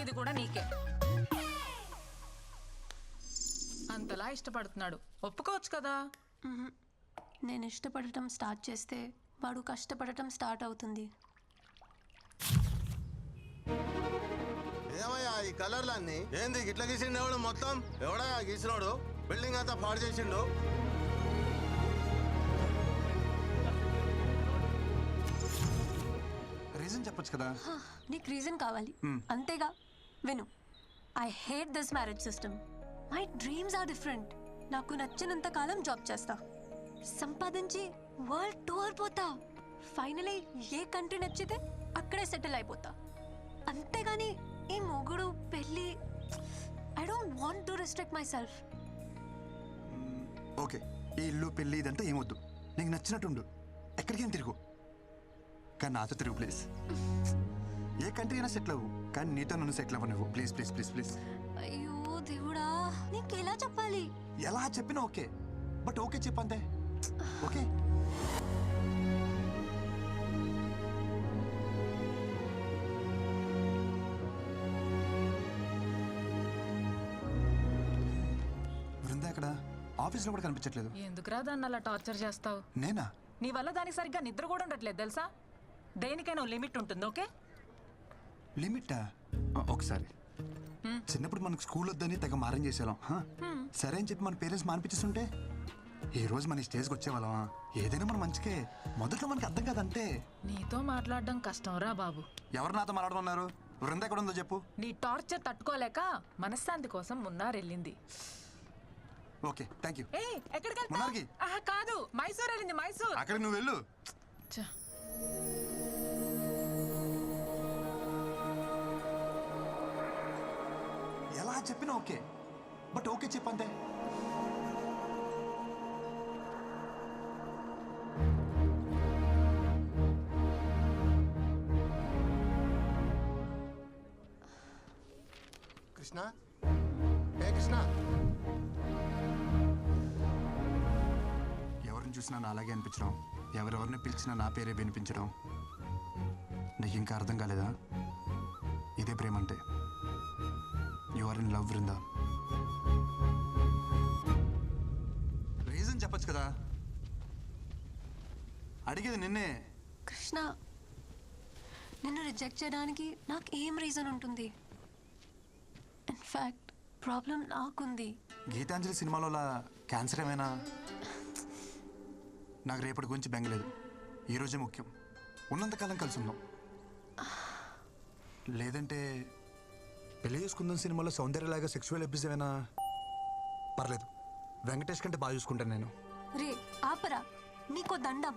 ఇది కూడా నీకే. అంతలా ఇష్టపడుతున్నాడు, ఒప్పుకోవచ్చు కదా. నేను ఇష్టపడటం స్టార్ట్ చేస్తే వాడు కష్టపడటం స్టార్ట్ అవుతుంది. ఏమయ్యా ఈ కలర్లన్నీ ఏంది ఇట్లా గీసిండు? ఎవడు మొత్తం ఎవడా గీసినోడు? బిల్డింగ్ అంతా పాడు చేసిండు. రీజన్ చెప్పొచ్చు కదా. నీకు రీజన్ కావాలి అంతేగా. విను, I hate this marriage system. My dreams are different. నాకు నచ్చినంత కాలం జాబ్ చేస్తా, సంపాదించి వరల్డ్ టూర్ పోతా, ఫైనలీ ఏ కంట్రీ నచ్చితే అక్కడే సెటిల్ అయిపోతా. అంతేగాని ఈ మొగుడు పెళ్ళి, I don't want to restrict myself. Okay, ఈ ఇల్లు పెళ్ళి ఇదంతా ఏమొద్దు, నీకు నచ్చినట్టుండు, ఎక్కడికేం తిరుగు, కానీ నాతో తిరుగు ప్లీజ్. ఏ కంట్రీ అయినా సెటిల్ అవ్వు, కానీ నీతో నన్ను సెటిల్ అవ్వ నువ్వు ప్లీజ్ ప్లీజ్ ప్లీజ్ ప్లీజ్. అయ్యో దేవుడా, నీకు ఎలా చెప్పాలి? ఎలా చెప్పినా ఓకే, బట్ ఓకే చెప్పంతే. ఓకే బృందా ఎక్కడ? ఆఫీస్లో కూడా కనిపించట్లేదు. ఎందుకురా దాన్ని అలా టార్చర్ చేస్తావు? నేనా? నీ వల్ల దానికి సరిగ్గా నిద్ర కూడా ఉండట్లేదు తెలుసా. దేనికైనా లిమిట్ ఉంటుంది. ఓకే, లిమిటా? ఒకసారి చిన్నప్పుడు మనకు స్కూల్ వద్దని తెగ మారం చేసేవాళ్ళం. సరే అని చెప్పి మన పేరెంట్స్ మానిపించేస్తుంటే ఈ రోజు మన స్టేజ్కి వచ్చేవాళ్ళమా? ఏదైనా మన మంచికే. మొదట్లో మనకి అర్థం కాదంటే. నీతో మాట్లాడడం కష్టం రా బాబు. ఎవరు నాతో మాట్లాడుతున్నారు? బృంద ఎక్కడ ఉందో చెప్పు. నీ టార్చర్ తట్టుకోలేక మనశ్శాంతి కోసం మున్నారెళ్ళింది. Okay thank you. ఎక్కడికి మున్నార్కి? కాదు, మైసూర్ వెళ్ళింది. మైసూర్. అక్కడికి నువ్వు వెళ్ళు. ఎలా చెప్పినా ఓకే, బట్ ఓకే చెప్పంతే. కృష్ణ, ఏ కృష్ణ, ఎవరిని చూసినా నా అలాగే అనిపించడం, ఎవరెవరిని పిలిచినా నా పేరే వినిపించడం. నీకు ఇంకా అర్థం కాలేదా? ఇదే ప్రేమ అంటే. You are in love Brinda. Reason చెప్పచ్చు కదా. అడిగేది నిన్నే. కృష్ణ, నిన్ను రిజెక్ట్ చేయడానికి నాకు ఏం రీజన్ ఉంటుంది? ఇన్ఫ్యాక్ట్ ప్రాబ్లం నాకుంది. గీతాంజలి సినిమాలో క్యాన్సర్ ఏమైనా? నాకు రేపటి గురించి బెంగలేదు, ఈరోజే ముఖ్యం. ఉన్నంతకాలం కలిసి ఉందాం. లేదంటే పెళ్లి చేసుకుందాం సినిమాలో సౌందర్యలాగా సెక్సువల్ అబ్యూస్ ఏమైనా? పర్లేదు, వెంకటేష్ కంటే బాగా చూసుకుంటాను నేను. రే ఆపరా, నీకో దండం.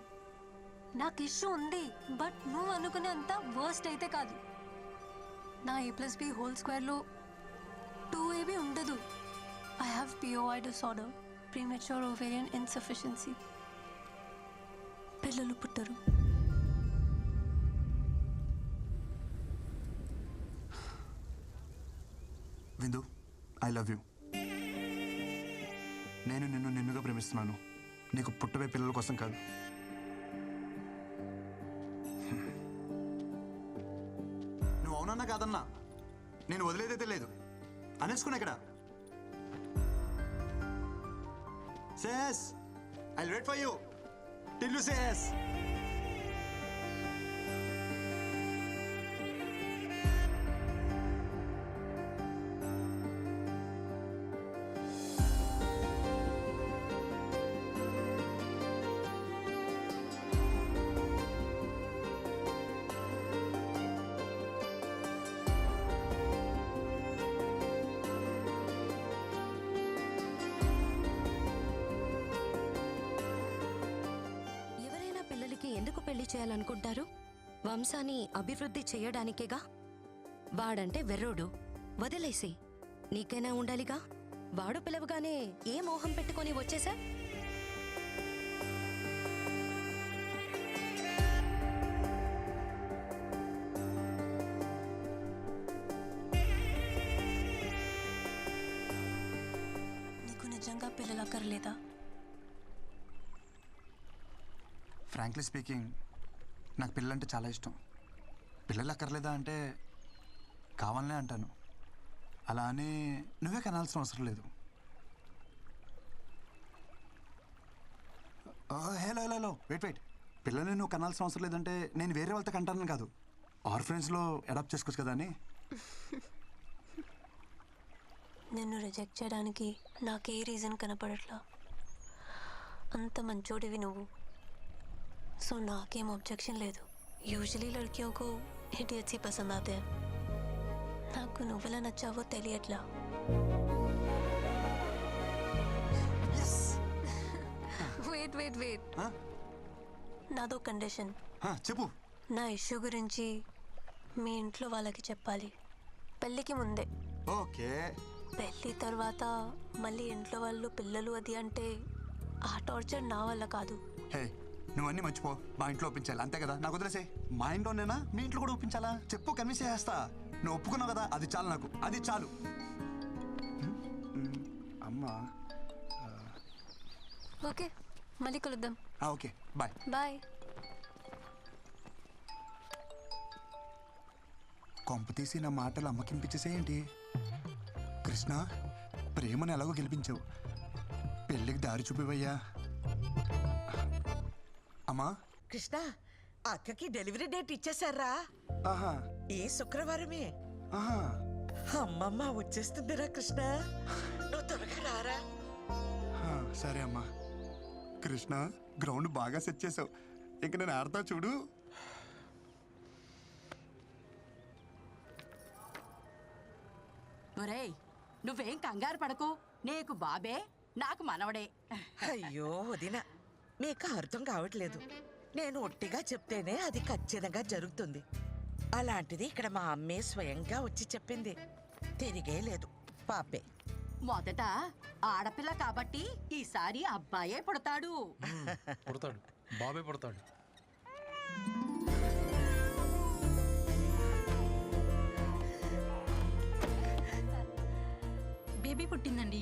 నాకు ఇష్యూ ఉంది, బట్ నువ్వు అనుకునే అంత వర్స్ట్ అయితే కాదు. నా A+B² 2AB ఉండదు. I have POI disorder, premature ovarian insufficiency. పిల్లలు పుట్టరు. విందు, ఐ లవ్ యూ. నేను నిన్నుగా ప్రేమిస్తున్నాను, నీకు పుట్టబోయే పిల్లల కోసం కాదు. నువ్వు అవునన్నా కాదన్నా నేను వదిలేదైతే లేదు. అనేసుకున్నా ఇక్కడ. Says I wait for you till you says. ఎందుకు పెళ్లి చేయాలనుకుంటారు? వంశాన్ని అభివృద్ధి చేయడానికేగా. వాడంటే వెర్రోడు, వదిలేసి నీకైనా ఉండాలిగా. వాడు పిలవగానే ఏ మోహం పెట్టుకొని వచ్చేసా? నీకు నిజంగా పిల్లలక్కర్లేదా? ఫ్రాంక్లీ స్పీకింగ్, నాకు పిల్లలంటే చాలా ఇష్టం. పిల్లలు అక్కర్లేదా అంటే కావాలనే అంటాను. అలా అని నువ్వే కనాల్సిన అవసరం లేదు. Hello hello hello wait. పిల్లల్ని నువ్వు కనాల్సిన అవసరం లేదంటే నేను వేరే వాళ్ళతో కంటాను కాదు, ఆర్ఫరెన్స్లో అడాప్ట్ చేసుకోవచ్చు కదా అని. నిన్ను రిజెక్ట్ చేయడానికి నాకే రీజన్ కనపడట్లా. అంత మంచోడివి నువ్వు, సో నాకేం ऑब्जेक्शन లేదు. యూజువలీ लड़कियों को इडियट्स ही पसंद आते हैं. నాకు నువ్వెలా నచ్చావో తెలియట్లా. వెయిట్ నాదో కండిషన్. చెప్పు. నా ఇష్యూ గురించి మీ ఇంట్లో వాళ్ళకి చెప్పాలి, పెళ్ళికి ముందే. ఓకే. పెళ్ళి తర్వాత మళ్ళీ ఇంట్లో వాళ్ళు పిల్లలు అది అంటే ఆ టార్చర్ నా వల్ల కాదు. హే, నువ్వన్నీ మర్చిపో. మా ఇంట్లో ఒప్పించాలి అంతే కదా, నాకు వదిలేసే. మా ఇంట్లోనేనా మీ ఇంట్లో కూడా ఒప్పించాలా? చెప్పు, కన్విన్స్ చేస్తా. నువ్వు ఒప్పుకున్నావు కదా, అది చాలు నాకు, అది చాలు. అమ్మా. ఓకే, మళ్ళీ కలుద్దాం. Okay, bye. బాయ్. కొంప తీసి నా మాటలు అమ్మకింపించేసేయండి. కృష్ణ, ప్రేమను ఎలాగో గెలిపించావు, పెళ్ళికి దారి చూపివయ్యా. అమ్మా. కృష్ణ, అక్కకి డెలివరీ డేట్ ఇచ్చేసారా? ఆహా. ఈ శుక్రవారమే. ఆహా. అమ్మమ్మ వచ్చేస్తుందిరా కృష్ణ, నువ్వు త్వరగా రారా. సరే అమ్మా. కృష్ణ, గ్రౌండ్ బాగా సెట్ చేసావు, ఇంక నేను ఆడతా చూడు. ఒరేయ్, నువ్వేం కంగారు పడకు, నీకు బాబే నాకు మనవడే. అయ్యో వదిన, మీకు అర్థం కావట్లేదు. నేను ఒట్టిగా చెప్తేనే అది ఖచ్చితంగా జరుగుతుంది. అలాంటిది ఇక్కడ మా అమ్మే స్వయంగా వచ్చి చెప్పింది. తిరిగే లేదు, పాపే. మొదట ఆడపిల్ల కాబట్టి ఈసారి అబ్బాయే పుడతాడు. పుడతాడు, బాబే పుడతాడు. బేబీ పుట్టిందండి,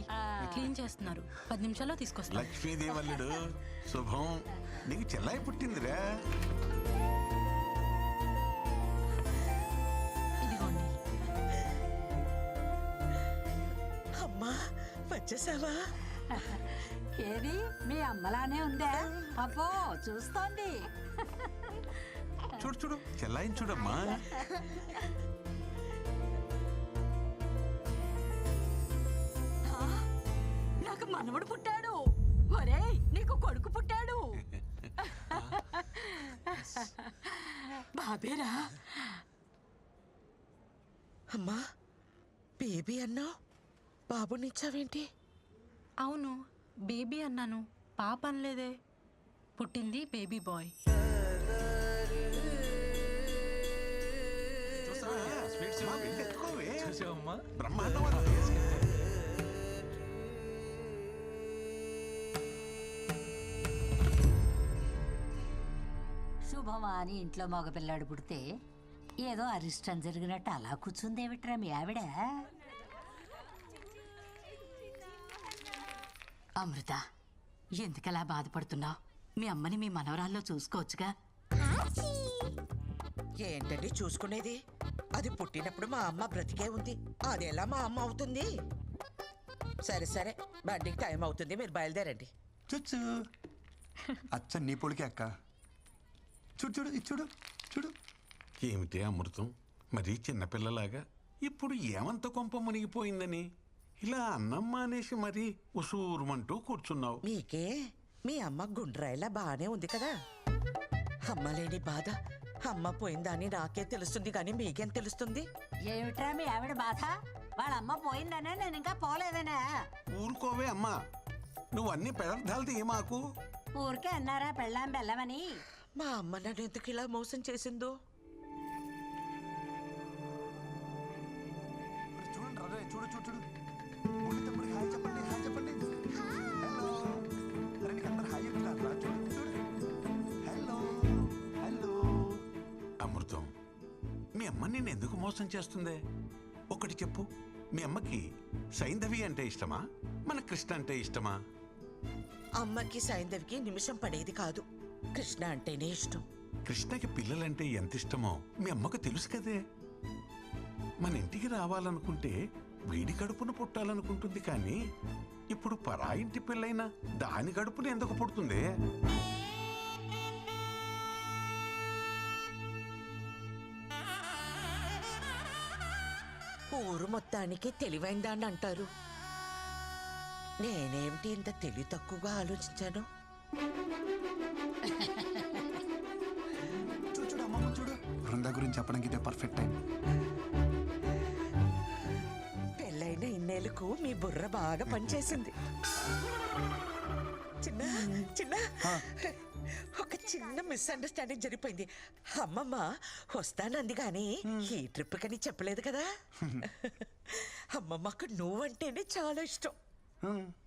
క్లీన్ చేస్తున్నారు. 10 నిమిషాల్లో తీసుకొస్తా. లక్ష్మీదేవల్లుడు శుభం, నీకు చెల్లాయి పుట్టిందిరా. ఇదిగోండి. అమ్మా, వచ్చేసావా? ఏది మీ అమ్మలానే ఉందా? అబ్బో, చూస్తోంది. చూడు చూడు, చెల్లాయిని చూడమ్మా. నాకు మనవడు పుట్టాడు. ఒరేయ్, నీకు కొడుకు పుట్టాడు. బాబేరా. అమ్మా, బేబీ అన్నావు, బాబునిచ్చావేంటి? అవును, బేబీ అన్నాను, పాప అనలేదే. పుట్టింది బేబీ బాయ్. చూసావమ్మా? బ్రహ్మాండం. శుభమా అని ఇంట్లో మగపిల్లాడు పుడితే ఏదో అరిష్టం జరిగినట్టు అలా కూర్చుందేమిట్రా మీ ఆవిడ? అమృత, ఎందుకలా బాధపడుతున్నావు? మీ అమ్మని మీ మనవరాల్లో చూసుకోవచ్చుగా. ఏంటండి చూసుకునేది? అది పుట్టినప్పుడు మా అమ్మ బ్రతికే ఉంది, అది ఎలా మా అమ్మ అవుతుంది? సరే సరే, బండికి టైం అవుతుంది, మీరు బయలుదేరండి. చూచు, అచ్చ నీ పొడికే అక్క. చూడు చూడు, ఇది చూడు చూడు. ఏమిటి అమృతం, మరీ చిన్నపిల్లలాగా ఇప్పుడు ఏమంత కొంప మునిగిపోయిందని ఇలా అన్నమ్మ అనేసి మరీ ఉసూరుమంటూ కూర్చున్నావు. మీకే మీ అమ్మ గుండ్రాయిలా బాగానే ఉంది కదా. అమ్మ లేని బాధ అమ్మ పోయిందని నాకే తెలుస్తుంది, కానీ మీకేం తెలుస్తుంది? ఏమిట్రా మీ ఆవిడ బాధ? వాళ్ళ అమ్మ పోయిందనే నేను ఇంకా పోలేదనే. ఊరుకోవే అమ్మా, నువ్వు అన్ని పదార్థాలతో ఏమాకు. ఊరికే అన్నారా పెళ్ళాం బెల్లమని. మా అమ్మ నన్ను ఎందుకు ఇలా మోసం చేసిందో. చూడండి రా, చూడు చూడు చూడు. ఉండి తమ్ముడికి హాయ్ చెప్పండి, హాయ్ చెప్పండి. హలో. అరే నీకు అందరు హాయ్ చెప్తారు రా, చూడు చూడు. Hello hello. అమృతం, మీ అమ్మ నిన్ను ఎందుకు మోసం చేస్తుందే? ఒకటి చెప్పు, మీ అమ్మకి సైంధవి అంటే ఇష్టమా, మన కృష్ణ అంటే ఇష్టమా? అమ్మకి సైంధవికి నిమిషం పడేది కాదు, కృష్ణ అంటేనే ఇష్టం. కృష్ణకి పిల్లలంటే ఎంత ఇష్టమో మీ అమ్మకు తెలుసు కదే. మన ఇంటికి రావాలనుకుంటే వీడి కడుపున పుట్టాలనుకుంటుంది కానీ ఇప్పుడు పరా ఇంటి పిల్లైనా దాని కడుపున ఎందుకు పుడుతుంది? ఊరు మొత్తానికి తెలివైందాన్ని అంటారు. నేనేమిటి ఇంత తెలివి తక్కువగా ఆలోచించాను? చూడు అమ్మమ్మ చూడు, బృందా గురించి చెప్పడానికి ఇదే పర్ఫెక్ట్ టైం. పెళ్ళైన ఇన్నేళ్ళకు మీ బుర్ర బాగా పనిచేసింది. చిన్న చిన్న ఒక చిన్న మిస్అండర్స్టాండింగ్ జరిగిపోయింది. అమ్మమ్మ వస్తానంది కానీ ఈ ట్రిప్ కని చెప్పలేదు కదా. అమ్మమ్మకు నువ్వంటేనే చాలా ఇష్టం.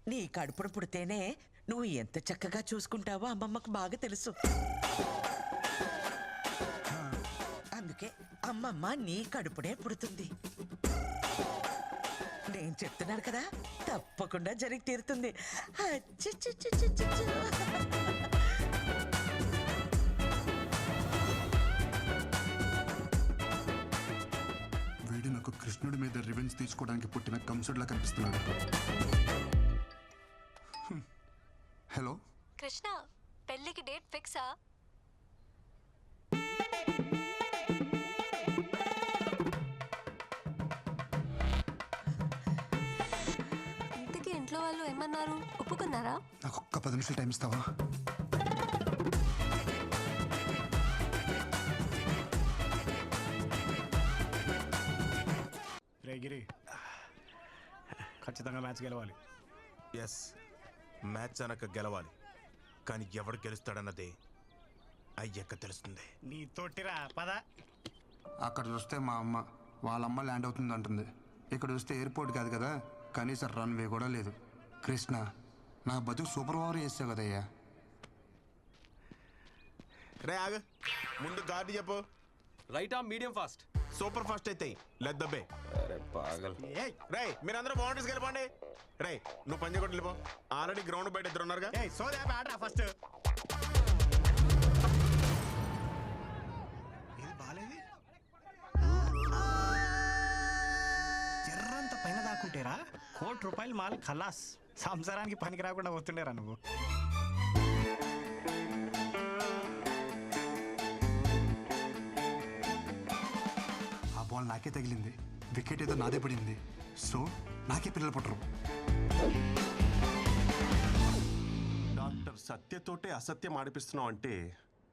నీ కడుపున పుడితేనే నువ్వు ఎంత చక్కగా చూసుకుంటావో అమ్మమ్మకు బాగా తెలుసు. అందుకే అమ్మమ్మ నీ కడుపునే పుడుతుంది. నేను చెప్తున్నాను కదా, తప్పకుండా జరిగి తీరుతుంది. అచ్చచ్చచ్చచ్చచ్చ. వీడు నాకు కృష్ణుడి మీద రివెంజ్ తీసుకోవడానికి పుట్టిన కంసుడిలా కనిపిస్తున్నాడు. హలో కృష్ణ, పెళ్ళికి డేట్ ఫిక్సా? ఇంతకీ ఇంట్లో వాళ్ళు ఏమన్నారు? ఒప్పుకున్నారా? నాకు ఒక్క 10 నిమిషాలు టైం ఇస్తావా? రే గిరి, ఖచ్చితంగా మ్యాచ్ గెలవాలి. ఎస్, మ్యాచ్ అనక గెలవాలి. కానీ ఎవడు గెలుస్తాడన్నదే అయ్యాక తెలుస్తుంది. నీ తోటిరా పద. అక్కడ చూస్తే మా అమ్మ వాళ్ళ అమ్మ ల్యాండ్ అవుతుంది అంటుంది. ఇక్కడ చూస్తే ఎయిర్పోర్ట్ కాదు కదా, కనీసం రన్వే కూడా లేదు. కృష్ణ, నా బతుకు సూపర్ ఓవర్ చేస్తావు కదయ్యా. రే ఆగ, ముందు గార్డు చెప్పు. రైటా మీడియం ఫాస్ట్? సూపర్ ఫాస్ట్ అయితే లెద్దబ్బే. రే మీరందరూ బౌండరీస్ వెళ్ళిపోండి. రే నువ్వు పంజగొట్టు వెళ్ళిపో. ఆల్రెడీ గ్రౌండ్ బయట ఇద్దరు ఉన్నారుగా. ఫస్ట్ ఇది బాలేదు. జర్రంత పైన దాక్కుంటేరా ₹1,00,00,000 మాల్ ఖలాస్. సంసారానికి పనికి రాకుండా పోతుండేరా నువ్వు. ఆ బాల్ నాకే తగిలింది, వికెట్ ఏదో నాదే పడింది. సో నాకే పిల్లలు పుట్టరు. డాక్టర్ సత్యతోటే అసత్యం ఆడిపిస్తున్నావు అంటే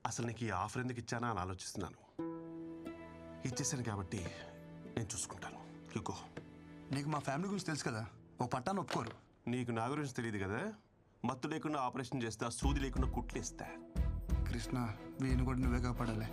అసలు నీకు ఈ ఆఫర్ ఎందుకు ఇచ్చానా అని ఆలోచిస్తున్నాను. ఇచ్చేసాను కాబట్టి నేను చూసుకుంటాను. ఇగో, నీకు మా ఫ్యామిలీ గురించి తెలుసు కదా, ఓ పట్టాను ఒప్పుకోరు. నీకు నా గురించి తెలియదు కదా. మత్తు లేకుండా ఆపరేషన్ చేస్తా, సూది లేకుండా కుట్లు ఇస్తా. కృష్ణ, వీణు కూడా నువ్వే కాపాడాలి.